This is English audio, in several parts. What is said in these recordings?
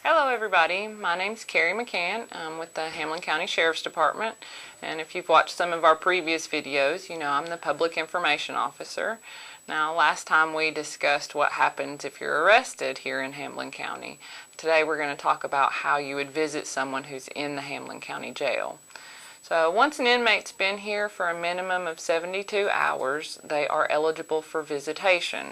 Hello everybody, my name's Carrie McCann. I'm with the Hamlin County Sheriff's Department, and if you've watched some of our previous videos, you know I'm the Public Information Officer. Now, last time we discussed what happens if you're arrested here in Hamlin County. Today we're going to talk about how you would visit someone who's in the Hamlin County Jail. So once an inmate's been here for a minimum of 72 hours, they are eligible for visitation.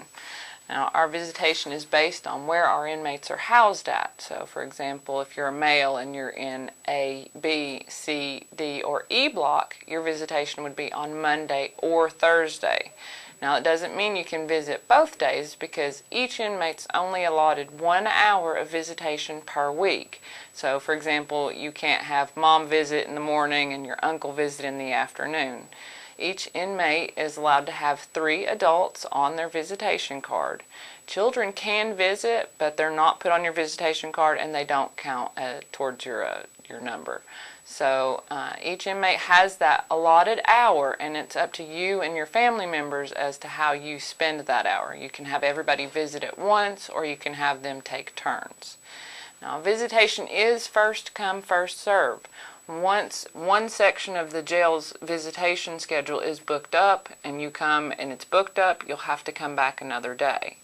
Now, our visitation is based on where our inmates are housed at. So, for example, if you're a male and you're in A, B, C, D, or E block, your visitation would be on Monday or Thursday. Now, it doesn't mean you can visit both days because each inmate's only allotted 1 hour of visitation per week. So, for example, you can't have mom visit in the morning and your uncle visit in the afternoon. Each inmate is allowed to have 3 adults on their visitation card. Children can visit, but they're not put on your visitation card and they don't count towards your number. So each inmate has that allotted hour, and it's up to you and your family members as to how you spend that hour. You can have everybody visit at once, or you can have them take turns. Now, visitation is first come, first served. Once one section of the jail's visitation schedule is booked up and you come and it's booked up, you'll have to come back another day.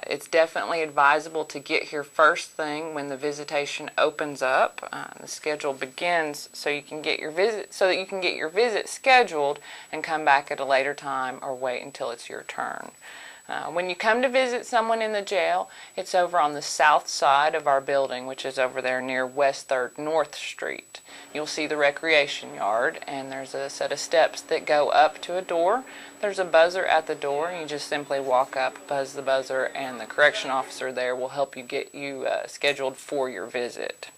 It's definitely advisable to get here first thing when the visitation opens up. The schedule begins so you can get your visit scheduled and come back at a later time or wait until it's your turn. When you come to visit someone in the jail, it's over on the south side of our building, which is over there near West 3rd North Street. You'll see the recreation yard, and there's a set of steps that go up to a door. There's a buzzer at the door, and you just simply walk up, buzz the buzzer, and the correction officer there will help you get you scheduled for your visit.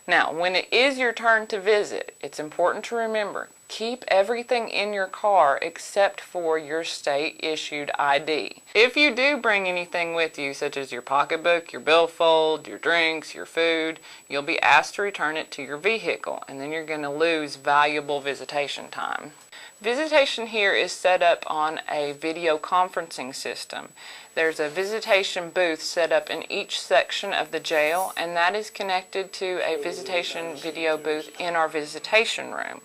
Now, when it is your turn to visit, it's important to remember, keep everything in your car except for your state-issued ID. If you do bring anything with you, such as your pocketbook, your billfold, your drinks, your food, you'll be asked to return it to your vehicle, and then you're going to lose valuable visitation time. Visitation here is set up on a video conferencing system. There's a visitation booth set up in each section of the jail, and that is connected to a visitation video booth in our visitation room.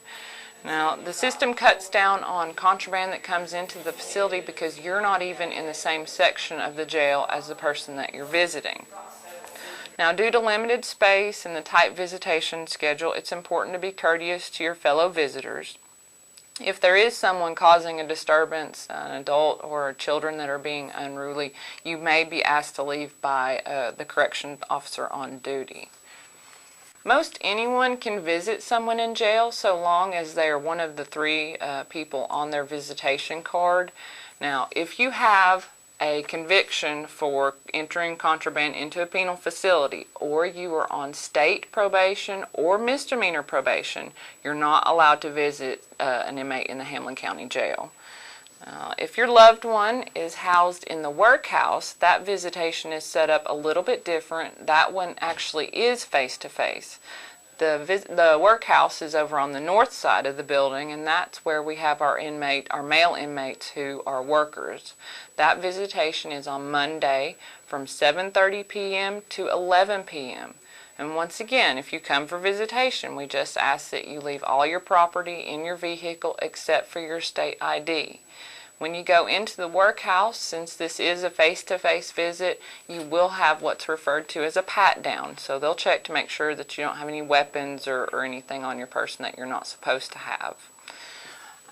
Now, the system cuts down on contraband that comes into the facility because you're not even in the same section of the jail as the person that you're visiting. Now, due to limited space and the tight visitation schedule, it's important to be courteous to your fellow visitors. If there is someone causing a disturbance, an adult or children that are being unruly, you may be asked to leave by the correction officer on duty. Most anyone can visit someone in jail so long as they are one of the 3 people on their visitation card. Now, if you have a conviction for entering contraband into a penal facility, or you are on state probation or misdemeanor probation, you're not allowed to visit an inmate in the Hamlin County Jail. If your loved one is housed in the workhouse, that visitation is set up a little bit different. That one actually is face-to-face. The workhouse is over on the north side of the building, and that's where we have our male inmates who are workers. That visitation is on Monday from 7:30 p.m. to 11 p.m. And once again, if you come for visitation, we just ask that you leave all your property in your vehicle except for your state ID. When you go into the workhouse, since this is a face-to-face visit, you will have what's referred to as a pat-down. So they'll check to make sure that you don't have any weapons or anything on your person that you're not supposed to have.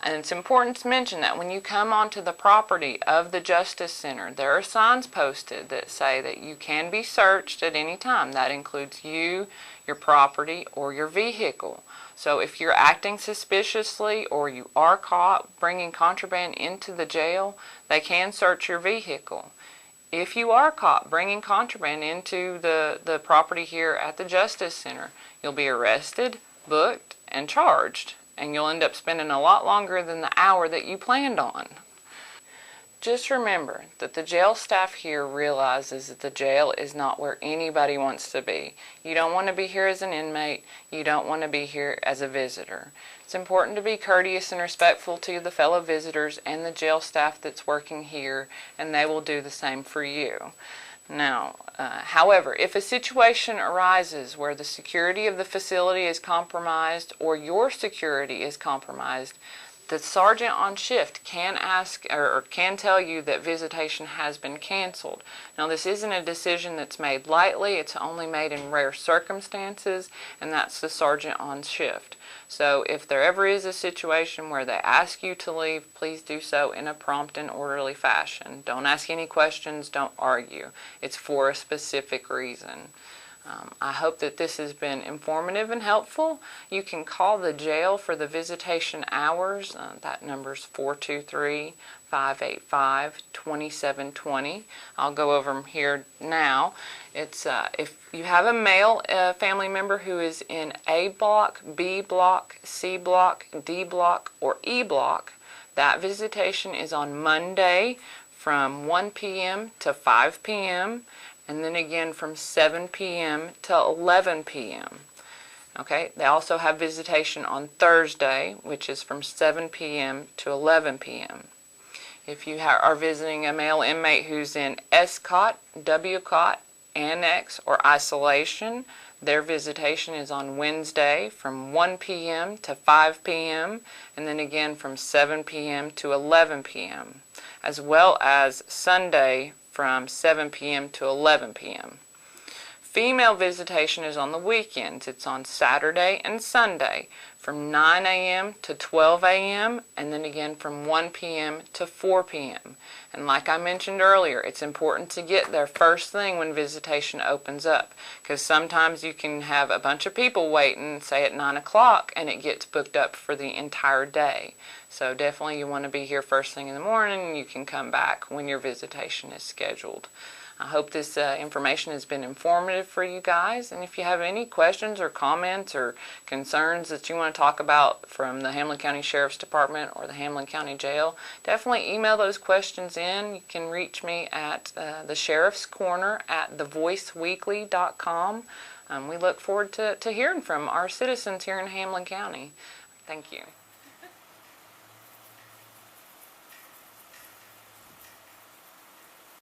And it's important to mention that when you come onto the property of the Justice Center, there are signs posted that say that you can be searched at any time. That includes you, your property, or your vehicle. So if you're acting suspiciously or you are caught bringing contraband into the jail, they can search your vehicle. If you are caught bringing contraband into the property here at the Justice Center, you'll be arrested, booked, and charged. And you'll end up spending a lot longer than the hour that you planned on. Just remember that the jail staff here realizes that the jail is not where anybody wants to be. You don't want to be here as an inmate. You don't want to be here as a visitor. It's important to be courteous and respectful to the fellow visitors and the jail staff that's working here, and they will do the same for you. Now, however, if a situation arises where the security of the facility is compromised or your security is compromised, the sergeant on shift can ask or can tell you that visitation has been canceled. Now, this isn't a decision that's made lightly. It's only made in rare circumstances, and that's the sergeant on shift. So if there ever is a situation where they ask you to leave, please do so in a prompt and orderly fashion. Don't ask any questions. Don't argue. It's for a specific reason. I hope that this has been informative and helpful. You can call the jail for the visitation hours. That number's 423-585-2720. I'll go over them here now. It's if you have a male family member who is in A block, B block, C block, D block, or E block, that visitation is on Monday from 1 p.m. to 5 p.m. and then again from 7 p.m. to 11 p.m. Okay, they also have visitation on Thursday, which is from 7 p.m. to 11 p.m. If you are visiting a male inmate who's in S-cot, W-cot, annex, or isolation, their visitation is on Wednesday from 1 p.m. to 5 p.m. and then again from 7 p.m. to 11 p.m. as well as Sunday from 7 p.m. to 11 p.m. Female visitation is on the weekends. It's on Saturday and Sunday from 9 a.m. to 12 a.m. and then again from 1 p.m. to 4 p.m. And like I mentioned earlier, it's important to get there first thing when visitation opens up, because sometimes you can have a bunch of people waiting, say at 9 o'clock, and it gets booked up for the entire day. So definitely you want to be here first thing in the morning, and you can come back when your visitation is scheduled. I hope this information has been informative for you guys, and if you have any questions or comments or concerns that you want to talk about from the Hamlin County Sheriff's Department or the Hamlin County Jail, definitely email those questions in. You can reach me at the Sheriff's Corner at thevoiceweekly.com. We look forward to hearing from our citizens here in Hamlin County. Thank you.